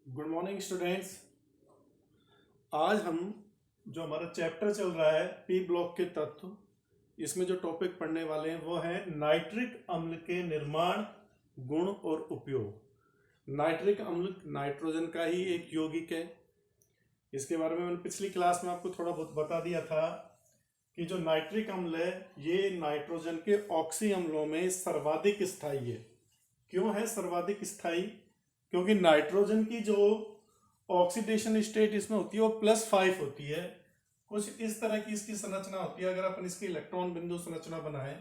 Good morning students. आज हम जो हमारा चैप्टर चल रहा है पी ब्लॉक के तत्व, इसमें जो टॉपिक पढ़ने वाले हैं वो है नाइट्रिक अम्ल के निर्माण, गुण और उपयोग। नाइट्रिक अम्ल नाइट्रोजन का ही एक यौगिक है। इसके बारे में मैंने पिछली क्लास में आपको थोड़ा बहुत बता दिया था कि जो नाइट्रिक अम्ल है ये नाइट्रोजन के ऑक्सी अम्लों में सर्वाधिक स्थायी है। क्यों है सर्वाधिक स्थायी? क्योंकि नाइट्रोजन की जो ऑक्सीडेशन स्टेट इसमें होती है वो +5 होती है। कुछ इस तरह की इसकी संरचना होती है। अगर अपन इसकी इलेक्ट्रॉन बिंदु संरचना बनाएं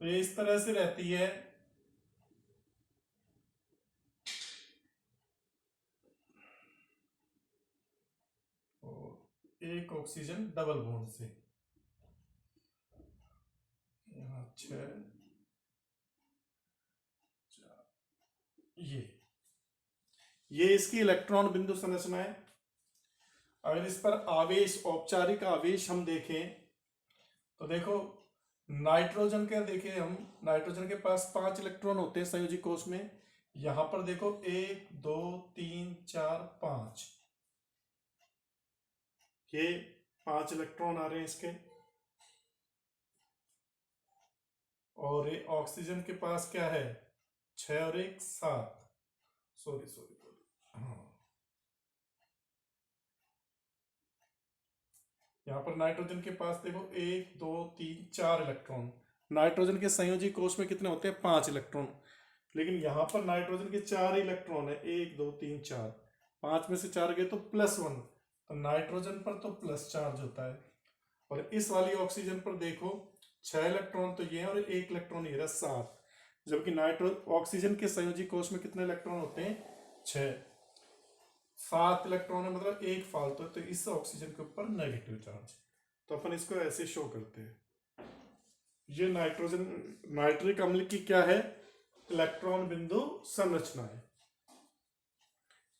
तो ये इस तरह से रहती है। और एक ऑक्सीजन डबल बॉन्ड से यहाँ 6 ये इसकी इलेक्ट्रॉन बिंदु संरचना है। अगर इस पर आवेश, औपचारिक आवेश हम देखें तो देखो नाइट्रोजन के देखें हम, नाइट्रोजन के पास 5 इलेक्ट्रॉन होते हैं संयोजी कोष में। यहां पर देखो 1 2 3 4 5, ये 5 इलेक्ट्रॉन आ रहे हैं इसके। और ये ऑक्सीजन के पास क्या है? 6 और 1 7। सॉरी सॉरी सॉरी, हाँ। यहाँ पर नाइट्रोजन के पास देखो 1 2 3 4 इलेक्ट्रॉन। नाइट्रोजन के संयोजी कोष में कितने होते हैं? 5 इलेक्ट्रॉन। लेकिन यहाँ पर नाइट्रोजन के 4 इलेक्ट्रॉन है, 1 2 3 4। 5 में से 4 गए तो +1, तो नाइट्रोजन पर तो प्लस चार्ज होता है। और इस वाली ऑक्सीजन पर देखो 6 इलेक्ट्रॉन तो ये है और 1 इलेक्ट्रॉन ये रहा 7। जबकि ऑक्सीजन के संयोजी कोष में कितने इलेक्ट्रॉन होते हैं? 6। 7 इलेक्ट्रॉन है, मतलब 1 फालतू है, तो इस ऑक्सीजन के ऊपर नेगेटिव चार्ज। तो अपन इसको ऐसे शो करते हैं। ये नाइट्रोजन नाइट्रिक अम्ल की क्या है? इलेक्ट्रॉन बिंदु संरचना है।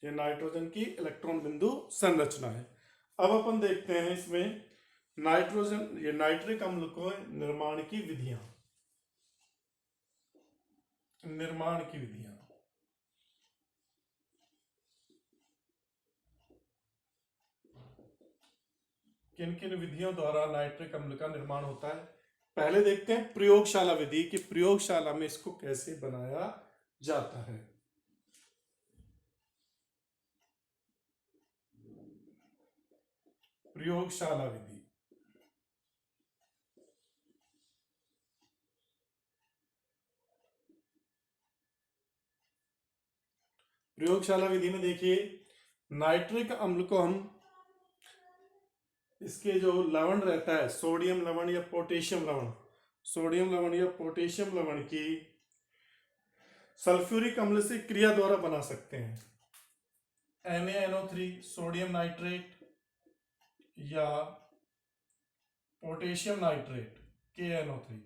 ये नाइट्रोजन की इलेक्ट्रॉन बिंदु संरचना है। अब अपन देखते हैं इसमें नाइट्रोजन, ये नाइट्रिक अम्ल को निर्माण की विधियां। किन किन विधियों द्वारा नाइट्रिक अम्ल का निर्माण होता है? पहले देखते हैं प्रयोगशाला विधि कि प्रयोगशाला में इसको कैसे बनाया जाता है। प्रयोगशाला विधि। प्रयोगशाला विधि में देखिए नाइट्रिक अम्ल को हम इसके जो लवण रहता है, सोडियम लवण या पोटेशियम लवण, सोडियम लवण या पोटेशियम लवण की सल्फ्यूरिक अम्ल से क्रिया द्वारा बना सकते हैं। NaNO3 सोडियम नाइट्रेट या पोटेशियम नाइट्रेट KNO3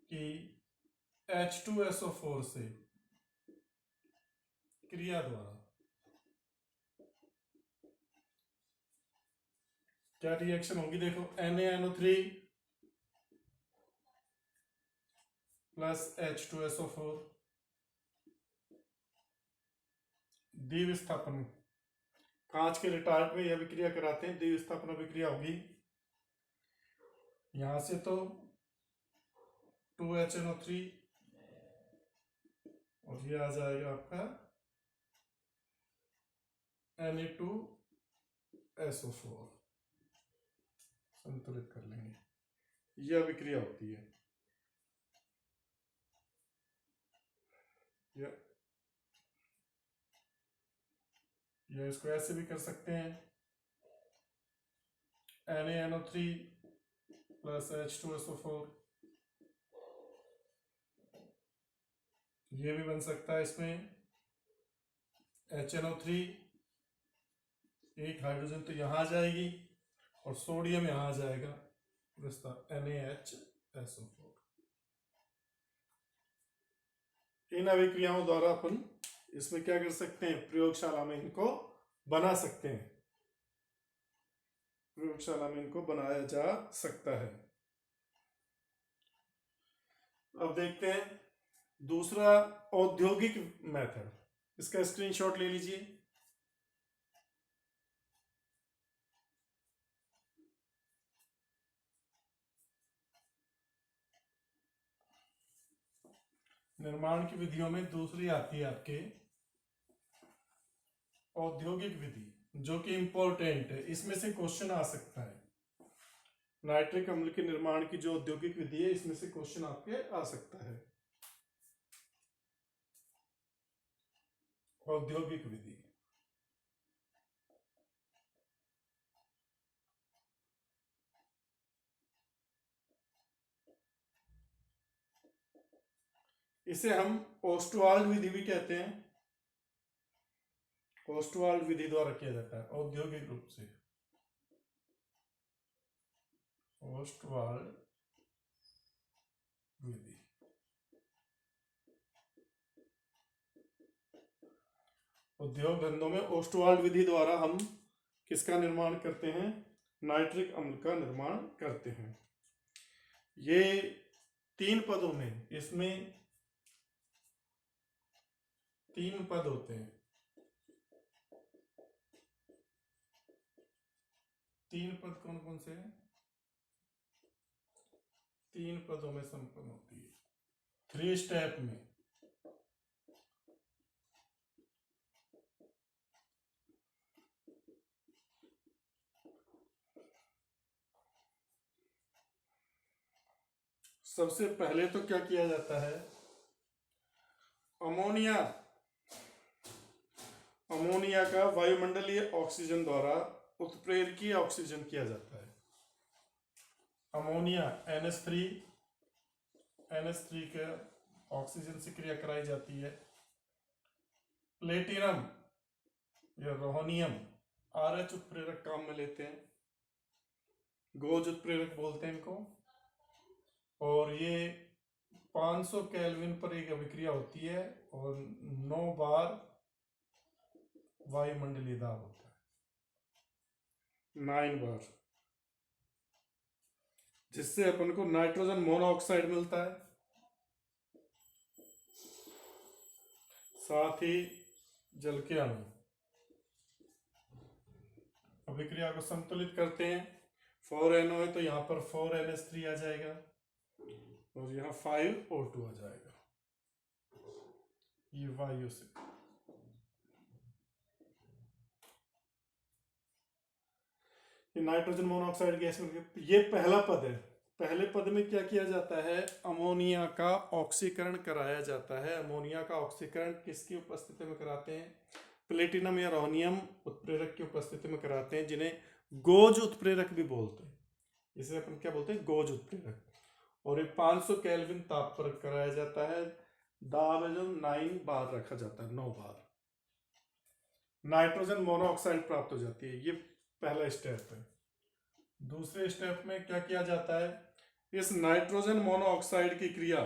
की H2SO4 से क्रिया द्वारा क्या रिएक्शन होगी? देखो NaNO3 प्लस H2SO4 द्विविस्थापन, कांच के रिटार्ट में यह विक्रिया कराते हैं, द्विविस्थापन अभिक्रिया होगी। यहां से तो 2HNO3 और ये आ जाएगा आपका Na2SO4, संतुलित कर लेंगे। यह अभिक्रिया होती है। या इसको ऐसे भी कर सकते हैं, NaNO3 प्लस H2SO4, ये भी बन सकता है। इसमें HNO3, एक हाइड्रोजन तो यहां आ जाएगी और सोडियम यहां आ जाएगा, NaHSO4। इन अभिक्रियाओं द्वारा अपन इसमें क्या कर सकते हैं? प्रयोगशाला में इनको बना सकते हैं, प्रयोगशाला में इनको बनाया जा सकता है। अब देखते हैं दूसरा औद्योगिक मेथड। इसका स्क्रीनशॉट ले लीजिए। निर्माण की विधियों में दूसरी आती है आपके औद्योगिक विधि, जो कि इंपॉर्टेंट है, इसमें से क्वेश्चन आ सकता है। नाइट्रिक अम्ल के निर्माण की जो औद्योगिक विधि है, इसमें से क्वेश्चन आपके आ सकता है। औद्योगिक विधि, इसे हम ओस्टवाल्ड विधि भी कहते हैं। ओस्टवाल्ड विधि द्वारा किया जाता है औद्योगिक रूप से। ओस्टवाल्ड विधि, उद्योग धंधों में ओस्टवाल्ड विधि द्वारा हम किसका निर्माण करते हैं? नाइट्रिक अम्ल का निर्माण करते हैं। ये 3 पदों में, इसमें 3 पद होते हैं। 3 पद कौन कौन से हैं? 3 पदों में संपन्न होती है, 3 स्टेप में। सबसे पहले तो क्या किया जाता है? अमोनिया, अमोनिया का वायुमंडलीय ऑक्सीजन द्वारा उत्प्रेरकीय ऑक्सीजन किया जाता है। अमोनिया NH3 के ऑक्सीजन से क्रिया कराई जाती है। प्लेटिनम या रोहनियम RH उत्प्रेरक काम में लेते हैं, गोज उत्प्रेरक बोलते हैं इनको। और ये 500 केल्विन पर एक अभिक्रिया होती है और 9 बार वायुमंडलीय दाब होता है, 9 बार, जिससे अपन को नाइट्रोजन मोनोऑक्साइड मिलता है। साथ ही जल के अणु अभिक्रिया को संतुलित करते हैं। 4NO है तो यहाँ पर 4NH3 आ जाएगा और यहाँ 5O2 आ जाएगा, ये वायु से। ये नाइट्रोजन मोनोऑक्साइड गैस में, ये पहला पद है। पहले पद में क्या किया जाता है? अमोनिया का ऑक्सीकरण कराया जाता है। अमोनिया का ऑक्सीकरण किसकी उपस्थिति में कराते हैं? प्लेटिनम या रोहनियम उत्प्रेरक की उपस्थिति में कराते हैं, जिन्हें गोज उत्प्रेरक भी बोलते हैं। इसे अपन क्या बोलते हैं? गोज उत्प्रेरक। और ये 500 केल्विन ताप पर कराया जाता है। दाब जो 9 बार रखा जाता है, 9 बार नाइट्रोजन मोनोऑक्साइड प्राप्त हो जाती है। ये पहला स्टेप है। दूसरे स्टेप में क्या किया जाता है? इस नाइट्रोजन मोनोऑक्साइड की क्रिया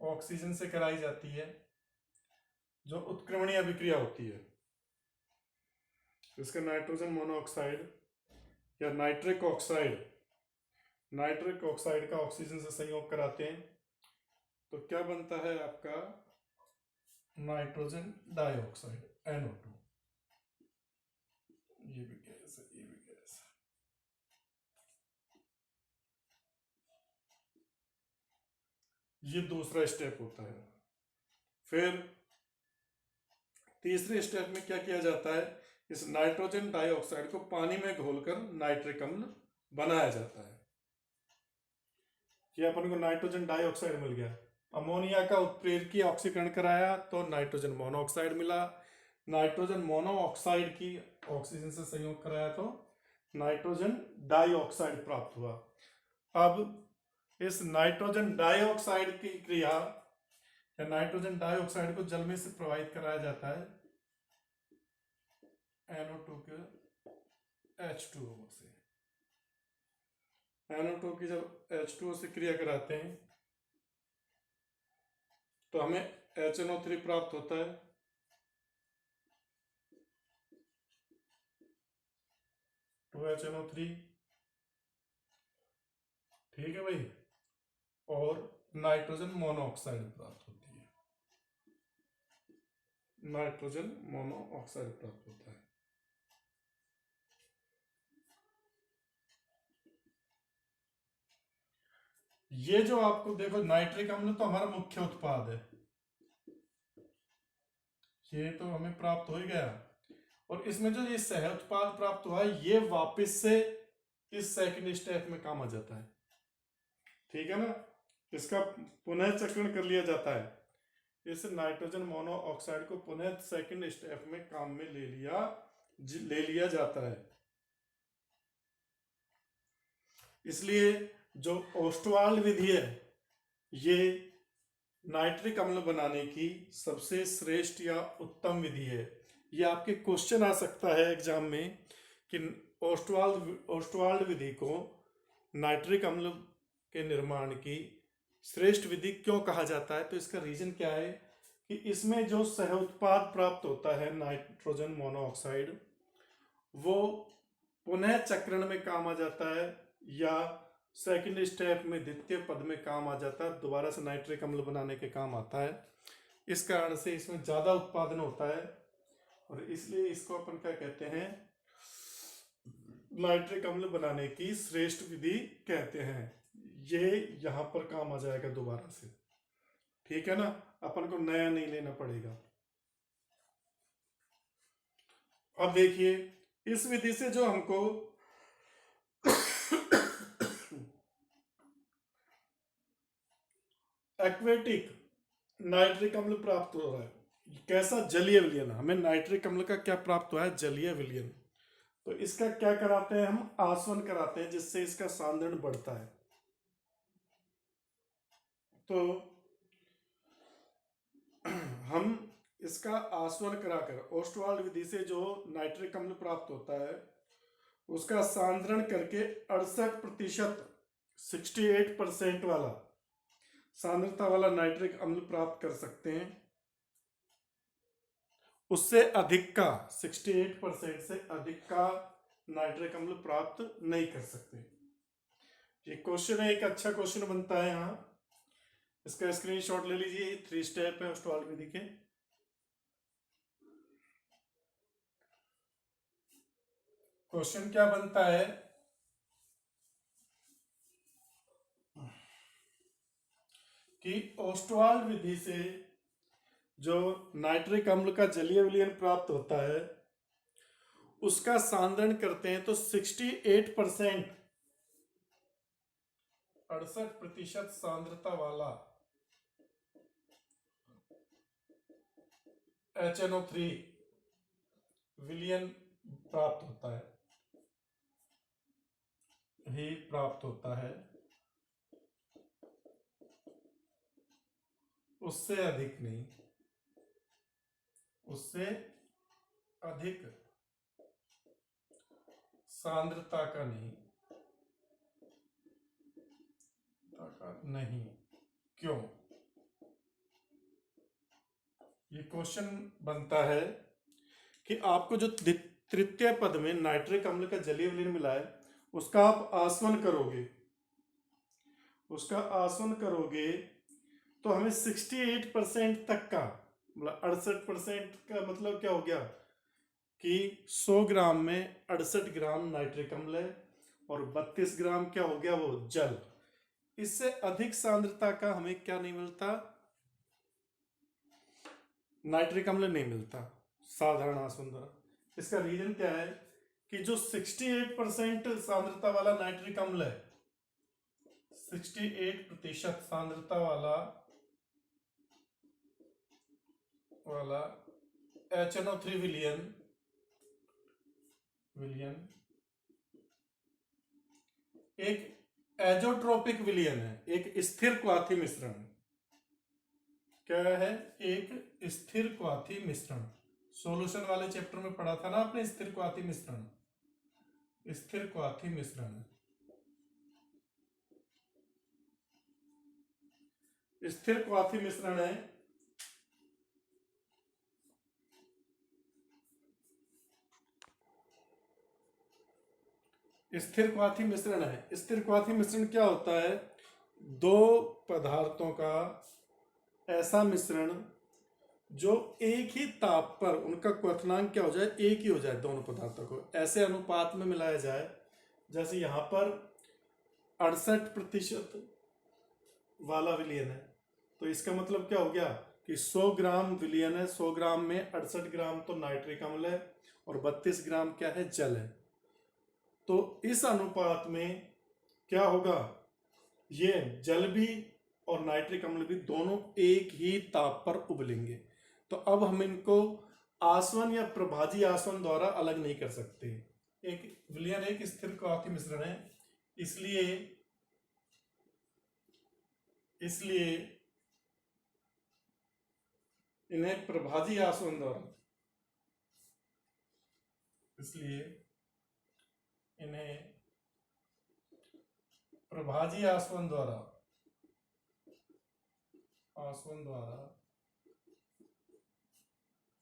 ऑक्सीजन से कराई जाती है, जो उत्क्रमणीय अभिक्रिया होती है। इसका नाइट्रोजन मोनोऑक्साइड या नाइट्रिक ऑक्साइड का ऑक्सीजन से संयोग कराते हैं, तो क्या बनता है आपका? Nitrogen dioxide NO2। ये भी गैस है, ये भी गैस है। ये दूसरा स्टेप होता है। फिर तीसरे स्टेप में क्या किया जाता है? इस नाइट्रोजन डाइऑक्साइड को पानी में घोलकर नाइट्रिक अम्ल बनाया जाता है। ये अपन को नाइट्रोजन डाइऑक्साइड मिल गया। अमोनिया का उत्प्रेरकीय ऑक्सीकरण कराया तो नाइट्रोजन मोनोऑक्साइड मिला। नाइट्रोजन मोनोऑक्साइड की ऑक्सीजन से संयोग कराया तो नाइट्रोजन डाइऑक्साइड प्राप्त हुआ। अब इस नाइट्रोजन डाइऑक्साइड की क्रिया या नाइट्रोजन डाइऑक्साइड को जल में से प्रवाहित कराया जाता है NO2 के H2O से। NO2 की जब H2O से क्रिया कराते हैं तो हमें HNO3 प्राप्त होता है। टू HNO3, ठीक है भाई। और नाइट्रोजन मोनोऑक्साइड प्राप्त होती है, नाइट्रोजन मोनोऑक्साइड प्राप्त होता है। ये जो आपको देखो नाइट्रिक अम्ल तो हमारा मुख्य उत्पाद है, ये तो हमें प्राप्त हो ही गया। और इसमें जो ये सह उत्पाद प्राप्त हुआ है ये वापस से इस सेकंड स्टेप में काम आ जाता है, ठीक है ना, इसका पुनः चक्रण कर लिया जाता है, इस नाइट्रोजन मोनोऑक्साइड को पुनः सेकंड स्टेप में काम में ले लिया जाता है। इसलिए जो ओस्टवाल्ड विधि है ये नाइट्रिक अम्ल बनाने की सबसे श्रेष्ठ या उत्तम विधि है। ये आपके क्वेश्चन आ सकता है एग्जाम में कि ओस्टवाल्ड विधि को नाइट्रिक अम्ल के निर्माण की श्रेष्ठ विधि क्यों कहा जाता है। तो इसका रीजन क्या है कि इसमें जो सह उत्पाद प्राप्त होता है नाइट्रोजन मोनोऑक्साइड वो पुनः चक्रण में काम आ जाता है या सेकंड स्टेप में द्वितीय पद में काम आ जाता है, दोबारा से नाइट्रिक अम्ल बनाने के काम आता है। इस कारण से इसमें ज्यादा उत्पादन होता है और इसलिए इसको अपन क्या कहते हैं, नाइट्रिक अम्ल बनाने की श्रेष्ठ विधि कहते हैं। ये यहां पर काम आ जाएगा दोबारा से, ठीक है ना, अपन को नया नहीं लेना पड़ेगा। अब देखिए इस विधि से जो हमको एक्वेटिक नाइट्रिक अम्ल प्राप्त हो रहा है, कैसा, जलीय विलयन। हमें नाइट्रिक अम्ल का क्या प्राप्त हुआ है, जलीय विलयन। तो इसका क्या कराते हैं, हम आसवन कराते हैं जिससे इसका सांद्रण बढ़ता है। तो हम इसका आसवन कराकर ओस्टवाल्ड विधि से जो नाइट्रिक अम्ल प्राप्त होता है उसका सांद्रण करके 68% 68% वाला सांद्रता वाला नाइट्रिक अम्ल प्राप्त कर सकते हैं। उससे अधिक का 68% से अधिक का नाइट्रिक अम्ल प्राप्त नहीं कर सकते। ये क्वेश्चन है, एक अच्छा क्वेश्चन बनता है यहाँ, इसका स्क्रीनशॉट ले लीजिए। 3 स्टेप है ओस्टवाल्ड विधि के। क्वेश्चन क्या बनता है कि ओस्टवाल्ड विधि से जो नाइट्रिक अम्ल का जलीय विलयन प्राप्त होता है उसका सांद्रण करते हैं तो 68% 68% सांद्रता वाला HNO3 विलयन प्राप्त होता है, ही प्राप्त होता है। उससे अधिक नहीं, उससे अधिक सांद्रता का नहीं। क्यों, ये क्वेश्चन बनता है कि आपको जो तृतीय पद में नाइट्रिक अम्ल का जलीय विलयन मिला है उसका आप आसवन करोगे, उसका आसवन करोगे तो हमें 68% तक का, मतलब 68% का मतलब क्या हो गया कि 100 ग्राम में 68 ग्राम नाइट्रिक अम्ल है और 32 ग्राम क्या हो गया, वो जल। इससे अधिक सांद्रता का हमें क्या नहीं मिलता, नाइट्रिक अम्ल नहीं मिलता साधारण आसवन द्वारा। इसका रीजन क्या है कि जो 68% सांद्रता वाला नाइट्रिक अम्ल है, 68% सांद्रता वाला HNO3 विलयन एक एजोट्रोपिक विलयन है, एक स्थिर क्वाथी मिश्रण। क्या है, एक स्थिर क्वाथी मिश्रण। सॉल्यूशन वाले चैप्टर में पढ़ा था ना आपने, स्थिर क्वाथी मिश्रण, स्थिर क्वाथी मिश्रण। स्थिर क्वाथी मिश्रण है, स्थिर क्वाथी मिश्रण है। स्थिर क्वाथी मिश्रण क्या होता है, 2 पदार्थों का ऐसा मिश्रण जो एक ही ताप पर उनका क्वथनांक क्या हो जाए, एक ही हो जाए, दोनों पदार्थों को ऐसे अनुपात में मिलाया जाए। जैसे यहाँ पर 68% वाला विलयन है, तो इसका मतलब क्या हो गया कि 100 ग्राम विलयन है, 100 ग्राम में 68 ग्राम तो नाइट्रिक अम्ल है और 32 ग्राम क्या है, जल है। तो इस अनुपात में क्या होगा, ये जल भी और नाइट्रिक अम्ल भी दोनों एक ही ताप पर उबलेंगे। तो अब हम इनको आसवन या प्रभाजी आसवन द्वारा अलग नहीं कर सकते। एक विलयन एक स्थिर क्वाथी मिश्रण है, इसलिए इन्हें प्रभाजी आसवन द्वारा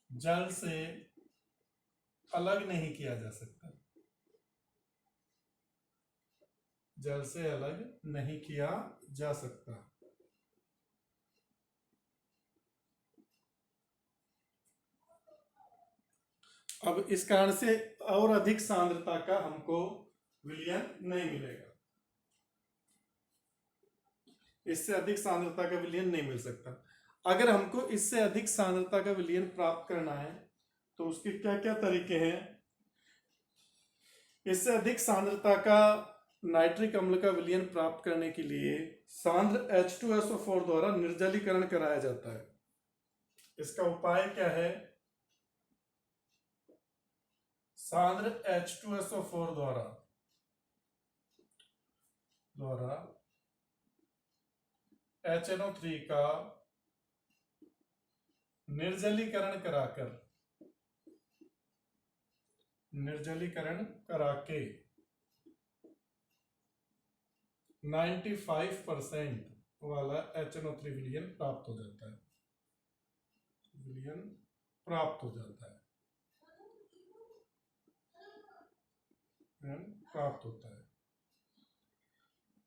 जल से अलग नहीं किया जा सकता, जल से अलग नहीं किया जा सकता। अब इस कारण से और अधिक सांद्रता का हमको विलयन नहीं मिलेगा, इससे अधिक सांद्रता का विलयन नहीं मिल सकता। अगर हमको इससे अधिक सांद्रता का विलयन प्राप्त करना है तो उसके क्या क्या तरीके हैं। इससे अधिक सांद्रता का नाइट्रिक अम्ल का विलयन प्राप्त करने के लिए सांद्र H2SO4 द्वारा निर्जलीकरण कराया जाता है। इसका उपाय क्या है, सांद्र H2SO4 द्वारा HNO3 का निर्जलीकरण कराके 95% वाला HNO3 विलयन प्राप्त हो जाता है।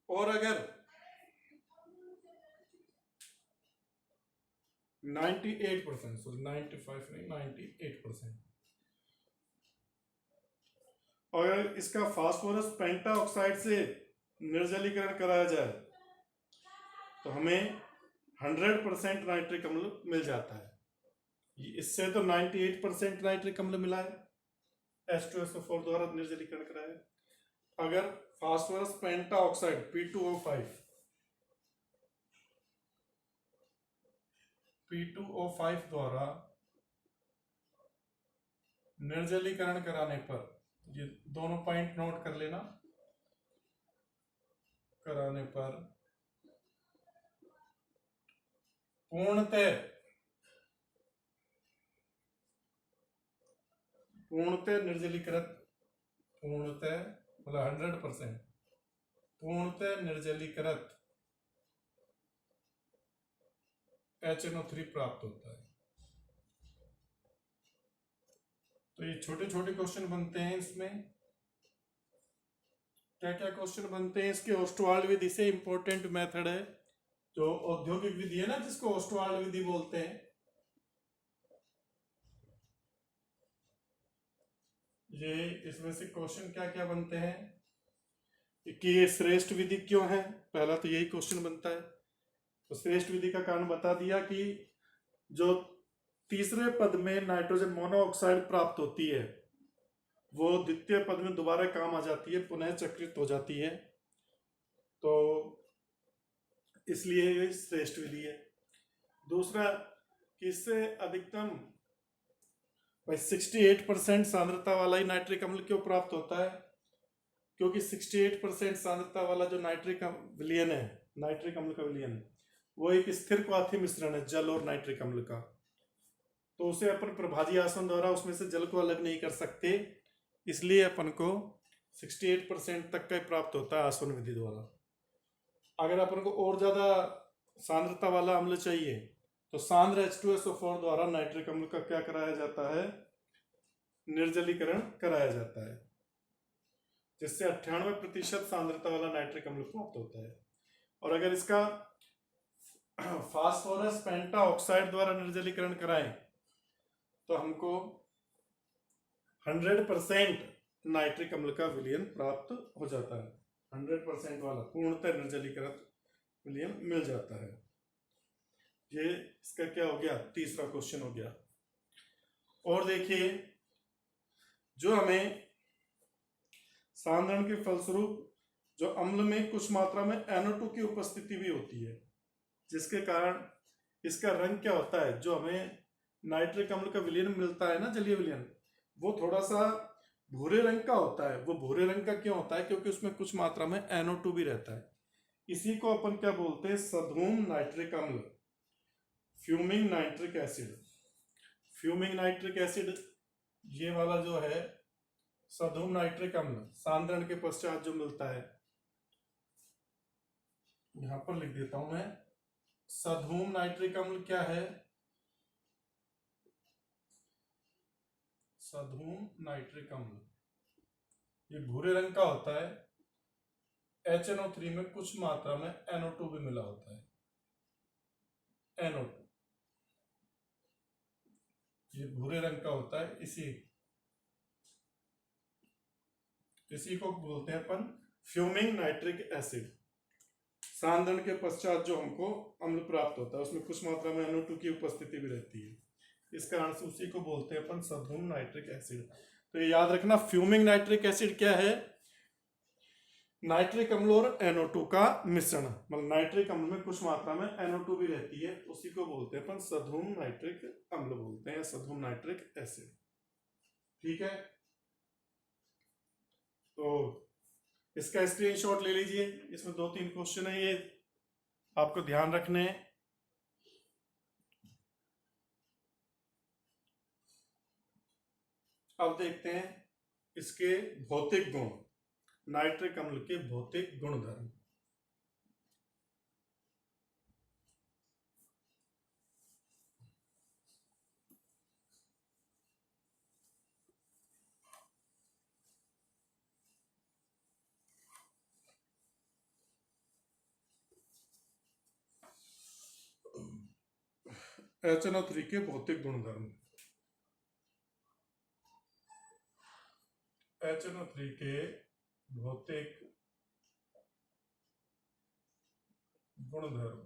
और अगर 98% और इसका फास्फोरस पेंटाऑक्साइड से निर्जलीकरण कराया जाए तो हमें 100% नाइट्रिक अम्ल मिल जाता है। इससे तो 98% नाइट्रिक अम्ल मिला है, H2SO4 द्वारा निर्जलीकरण कराया। अगर फास्फोरस पेंटाऑक्साइड P2O5 द्वारा निर्जलीकरण कराने पर, ये दोनों पॉइंट नोट कर लेना, कराने पर पूर्णतः निर्जलीकृत, मतलब 100% पूर्णतः निर्जलीकृत HNO3 प्राप्त होता है। तो ये छोटे छोटे क्वेश्चन बनते हैं। इसमें क्या क्या क्वेश्चन बनते हैं, इसके ओस्टवाल्ड विधि से इंपॉर्टेंट मेथड है, जो औद्योगिक विधि है ना, जिसको ओस्टवाल्ड विधि बोलते हैं। ये इसमें से क्वेश्चन क्या क्या बनते हैं कि ये श्रेष्ठ विधि क्यों है, पहला तो यही क्वेश्चन बनता है। तो श्रेष्ठ विधि का कारण बता दिया कि जो तीसरे पद में नाइट्रोजन मोनोऑक्साइड प्राप्त होती है वो द्वितीय पद में दोबारा काम आ जाती है, पुनः चक्रित हो जाती है, तो इसलिए ये श्रेष्ठ विधि है। दूसरा कि इससे अधिकतम 68% सांद्रता वाला ही नाइट्रिक अम्ल क्यों प्राप्त होता है, क्योंकि 68% सांद्रता वाला जो नाइट्रिक विलयन है, नाइट्रिक अम्ल का विलयन, वो एक स्थिर क्वाथी मिश्रण है जल और नाइट्रिक अम्ल का, तो उसे अपन प्रभाजी आसवन द्वारा उसमें से जल को अलग नहीं कर सकते, इसलिए अपन को 68% तक का प्राप्त होता है आसवन विधि द्वारा। अगर अपन को और ज्यादा सांद्रता वाला अम्ल चाहिए तो सांद्र H2SO4 द्वारा नाइट्रिक अम्ल का क्या कराया जाता है, निर्जलीकरण कराया जाता है, जिससे 98% सांद्रता वाला नाइट्रिक अम्ल प्राप्त होता है। और अगर इसका फास्फोरस पेंटा ऑक्साइड द्वारा निर्जलीकरण कराएं तो हमको 100% नाइट्रिक अम्ल का विलयन प्राप्त हो जाता है। 100% वाला पूर्णतः निर्जलीकृत विलयन मिल जाता है। ये इसका क्या हो गया, तीसरा क्वेश्चन हो गया। और देखिए, जो हमें सांद्रण के फलस्वरूप जो अम्ल में कुछ मात्रा में NO2 की उपस्थिति भी होती है, जिसके कारण इसका रंग क्या होता है, जो हमें नाइट्रिक अम्ल का विलयन मिलता है ना, जलीय विलयन, वो थोड़ा सा भूरे रंग का होता है। वो भूरे रंग का क्यों होता है, क्योंकि उसमें कुछ मात्रा में NO2 भी रहता है। इसी को अपन क्या बोलते हैं, सधूम नाइट्रिक अम्ल, fuming nitric acid. Fuming nitric acid ये वाला जो है सधूम नाइट्रिक अम्ल सांद्रण के पश्चात जो मिलता है, यहां पर लिख देता हूं मैं। सधूम नाइट्रिक अम्ल क्या है, सधूम नाइट्रिक अम्ल ये भूरे रंग का होता है। HNO3 में कुछ मात्रा में NO2 भी मिला होता है। NO2 ये भूरे रंग का होता है। इसी को बोलते हैं अपन फ्यूमिंग नाइट्रिक एसिड। सांद्रण के पश्चात जो हमको अम्ल प्राप्त होता है, उसमें कुछ मात्रा में NO2 की उपस्थिति भी रहती है। इस कारण से उसी को बोलते हैं अपन सधूम नाइट्रिक एसिड। तो ये याद रखना, फ्यूमिंग नाइट्रिक एसिड क्या है, नाइट्रिक अम्ल और NO2 का मिश्रण। मतलब नाइट्रिक अम्ल में कुछ मात्रा में NO2 भी रहती है, उसी को बोलते हैं अपन सधूम नाइट्रिक अम्ल बोलते हैं, सधूम नाइट्रिक एसिड। ठीक है, तो इसका स्क्रीनशॉट ले लीजिए। इसमें 2-3 क्वेश्चन है, ये आपको ध्यान रखने हैं। अब देखते हैं इसके भौतिक गुण, नाइट्रिक अम्ल के भौतिक गुणधर्म। HNO3 के भौतिक गुणधर्म। HNO3 के भौतिक गुणधर्म।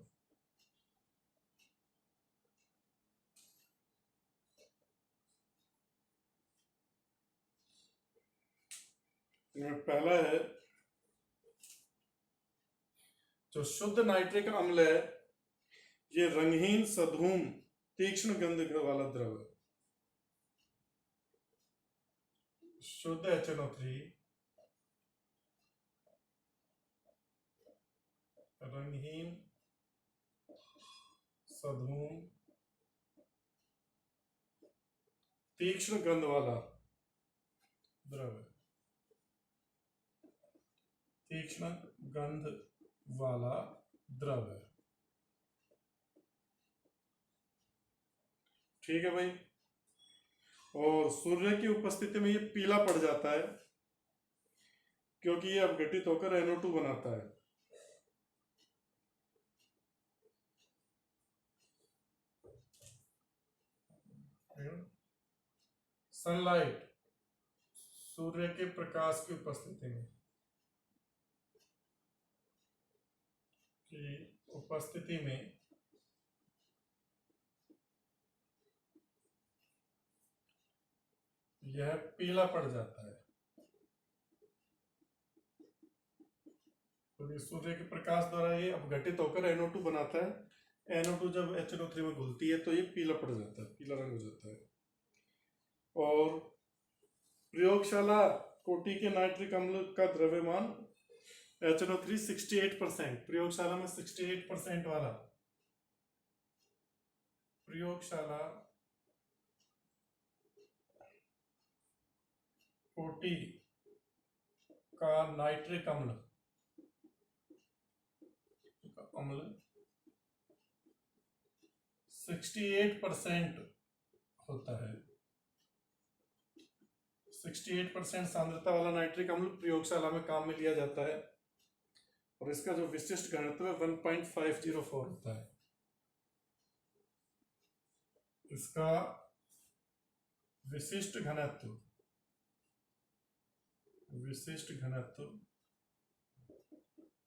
पहला है, जो शुद्ध नाइट्रिक अम्ल है ये रंगहीन सधूम तीक्ष्ण गंध वाला द्रव है। शुद्ध HNO3 रंगहीन सधूम तीक्ष्ण गंध वाला द्रव है। तीक्ष्ण गंध वाला द्रव है। ठीक है भाई। और सूर्य की उपस्थिति में ये पीला पड़ जाता है, क्योंकि ये अपघटित होकर NO2 बनाता है। सनलाइट, सूर्य के प्रकाश की उपस्थिति में, यह पीला पड़ जाता है। तो सूर्य के प्रकाश द्वारा ये अपघटित होकर NO2 बनाता है। NO2 जब HNO3 में घुलती है तो ये पीला पड़ जाता है, पीला रंग हो जाता है। और प्रयोगशाला कोटि के नाइट्रिक अम्ल का द्रव्यमान HNO3 68%, प्रयोगशाला में 68% वाला, प्रयोगशाला कोटि का नाइट्रिक अम्ल 68% होता है। 68% सांद्रता वाला नाइट्रिक अम्ल प्रयोगशाला में काम में लिया जाता है, और इसका जो विशिष्ट घनत्व है 1.504 होता है। इसका विशिष्ट घनत्व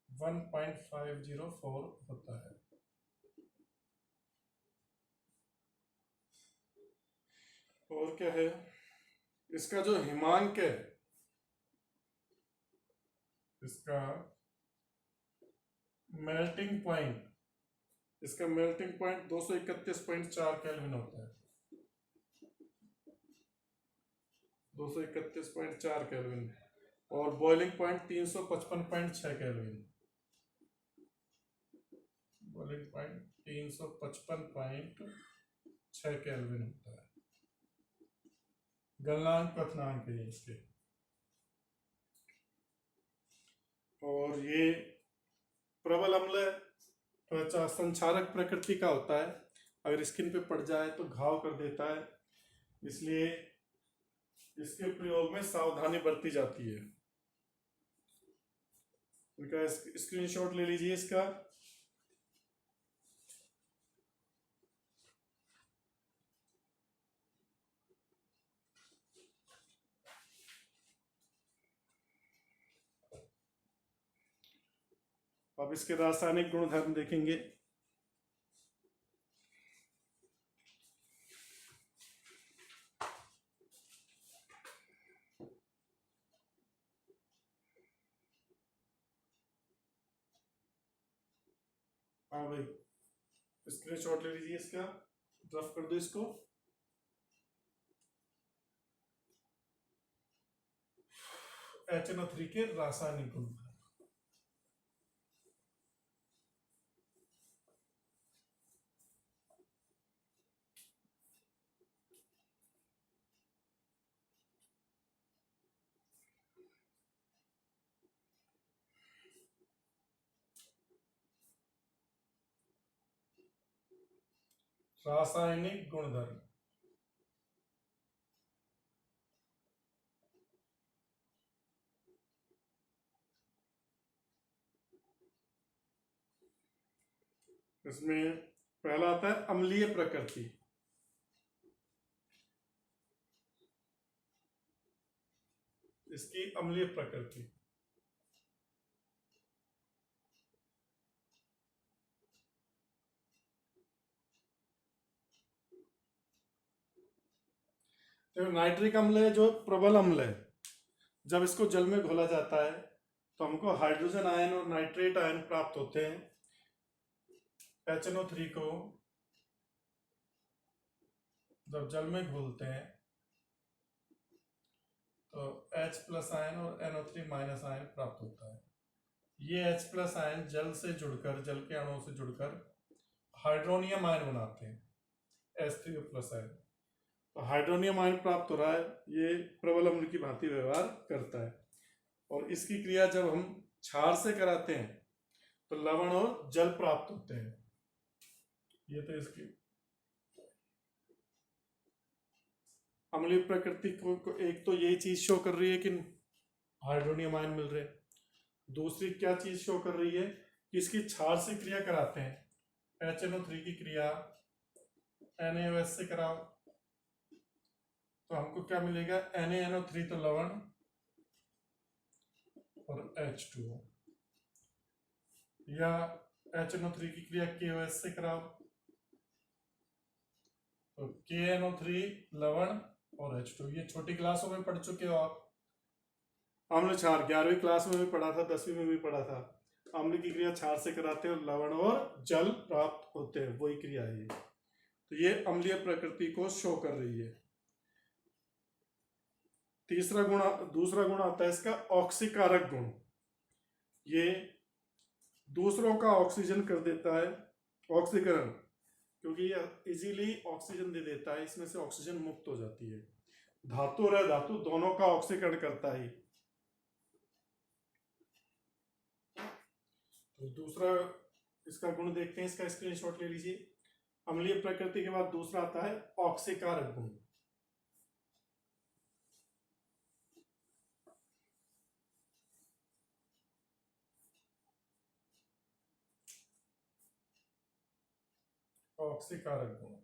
1.504 होता है। और क्या है, इसका जो हिमांक है, इसका मेल्टिंग पॉइंट 231.4 केल्विन होता है। 231.4 केल्विन। और boiling point 355.6 kelvin. Boiling point 355.6 kelvin होता है। गलनांक क्वथनांक है इसके। और ये प्रबल अम्ल त्वचा संक्षारक प्रकृति का होता है, अगर स्किन पे पड़ जाए तो घाव कर देता है, इसलिए इसके प्रयोग में सावधानी बरती जाती है। इनका स्क्रीनशॉट ले लीजिए इसका। अब इसके रासायनिक गुणधर्म देखेंगे। हाँ भाई, स्क्रीनशॉट ले लीजिए इसका, ड्राफ्ट कर दो इसको। HNO3 के रासायनिक गुण। रासायनिक गुणधर्म। इसमें पहला आता है अम्लीय प्रकृति। इसकी अम्लीय प्रकृति। तो नाइट्रिक अम्ल है जो प्रबल अम्ल है, जब इसको जल में घोला जाता है तो हमको हाइड्रोजन आयन और नाइट्रेट आयन प्राप्त होते हैं। HNO3 को जब जल में घोलते हैं तो H+ आयन और NO3- आयन प्राप्त होता है। ये H+ आयन जल से जुड़कर, जल के अणुओं से जुड़कर हाइड्रोनियम आयन बनाते हैं, H3O+ आयन। तो हाइड्रोनियम आयन प्राप्त हो रहा है, ये प्रबल अम्ल की भांति व्यवहार करता है। और इसकी क्रिया जब हम क्षार से कराते हैं तो लवण और जल प्राप्त होते हैं। ये तो इसकी अम्लीय प्रकृति को एक तो यही चीज शो कर रही है कि हाइड्रोनियम आयन मिल रहे हैं। दूसरी क्या चीज शो कर रही है कि इसकी क्षार से क्रिया कराते हैं, HNO3 की क्रिया NaOH से कराओ तो हमको क्या मिलेगा, NaNO3 तो लवण और H2O, या HNO3 की क्रिया KOH से कराओ तो KNO3 लवण और H2। ये छोटी क्लासों में पढ़ चुके हो आप, अम्ल क्षार 11वीं क्लास में भी पढ़ा था, 10वीं में भी पढ़ा था। अम्ल की क्रिया क्षार से कराते हैं और लवण और जल प्राप्त होते हैं, वही क्रिया है। तो ये अम्लीय प्रकृति को शो कर रही है। दूसरा गुण आता है इसका ऑक्सीकारक गुण। ये दूसरों का ऑक्सीजन कर देता है, ऑक्सीकरण, क्योंकि ये इजीली ऑक्सीजन दे देता है, इसमें से ऑक्सीजन मुक्त हो जाती है। धातु और अधातु दोनों का ऑक्सीकरण करता है। तो दूसरा इसका गुण देखते हैं, इसका स्क्रीनशॉट ले लीजिए। अम्लीय प्रकृति के बाद दूसरा आता है ऑक्सीकारक गुण। ऑक्सीकारक गुण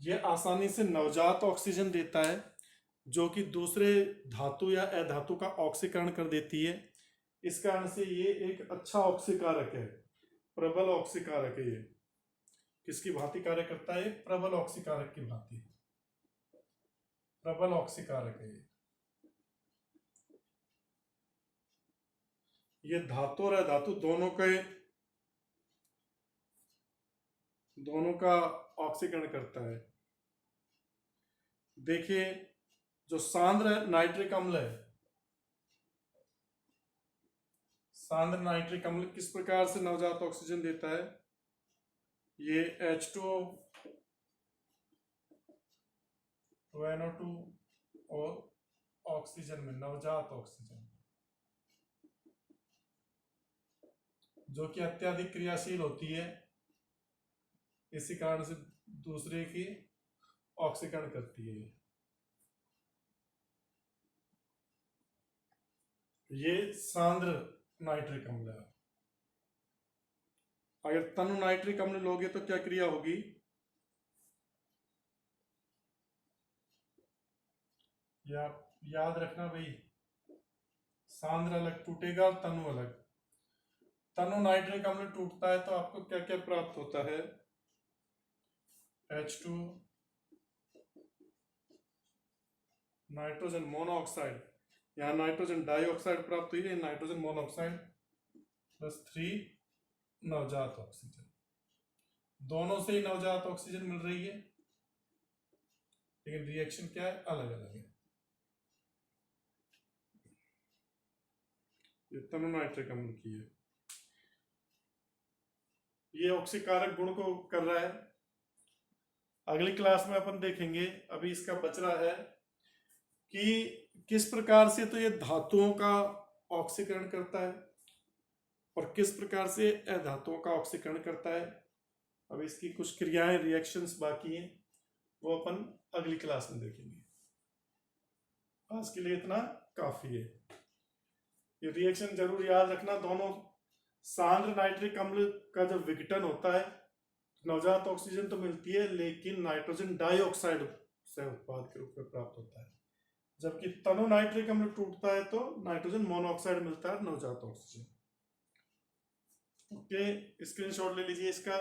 ये आसानी से नवजात ऑक्सीजन देता है, जो कि दूसरे धातु या अधातु का ऑक्सीकरण कर देती है। इस कारण से ये एक अच्छा ऑक्सीकारक है, प्रबल ऑक्सीकारक है। ये किसकी भांति कार्य करता है? प्रबल ऑक्सीकारक की भांति, प्रबल ऑक्सीकारक है ये धातु और अधातु दोनों का ऑक्सीकरण करता है। देखिए, जो सांद्र नाइट्रिक अम्ल है, सांद्र नाइट्रिक अम्ल किस प्रकार से नवजात ऑक्सीजन देता है? ये H2O, 2NO2 और ऑक्सीजन में नवजात ऑक्सीजन, जो कि अत्यधिक क्रियाशील होती है, इसी कारण से दूसरे की ऑक्सीकरण करती है। ये सांद्र नाइट्रिक अम्ल है। अगर तनु नाइट्रिक अम्ल लोगे तो क्या क्रिया होगी? याद रखना भाई, सांद्र अलग टूटेगा और तनु अलग। तनु नाइट्रिक अम्ल टूटता है तो आपको क्या क्या प्राप्त होता है? H2, नाइट्रोजन मोनोऑक्साइड, यहाँ नाइट्रोजन डाइऑक्साइड प्राप्त हुई है, नाइट्रोजन मोनोऑक्साइड प्लस 3 नवजात ऑक्सीजन। दोनों से ही नवजात ऑक्सीजन मिल रही है, लेकिन रिएक्शन क्या है? अलग अलग है। ये तनु नाइट्रिक अम्ल की है, ये ऑक्सीकारक गुण को कर रहा है। अगली क्लास में अपन देखेंगे, अभी इसका बच रहा है कि किस प्रकार से तो ये धातुओं का ऑक्सीकरण करता है और किस प्रकार से अधातुओं का ऑक्सीकरण करता है। अब इसकी कुछ क्रियाएं, रिएक्शंस बाकी हैं, वो अपन अगली क्लास में देखेंगे। आज के लिए इतना काफी है। ये रिएक्शन जरूर याद रखना, दोनों सांद्र नाइट्रिक अम्ल का जब विघटन होता है, नवजात ऑक्सीजन तो मिलती है, लेकिन नाइट्रोजन डाइऑक्साइड से उत्पाद के रूप में प्राप्त होता है। जबकि तनु नाइट्रिक अम्ल टूटता है तो नाइट्रोजन मोनोऑक्साइड मिलता है, नवजात ऑक्सीजन। ओके, स्क्रीनशॉट ले लीजिए इसका।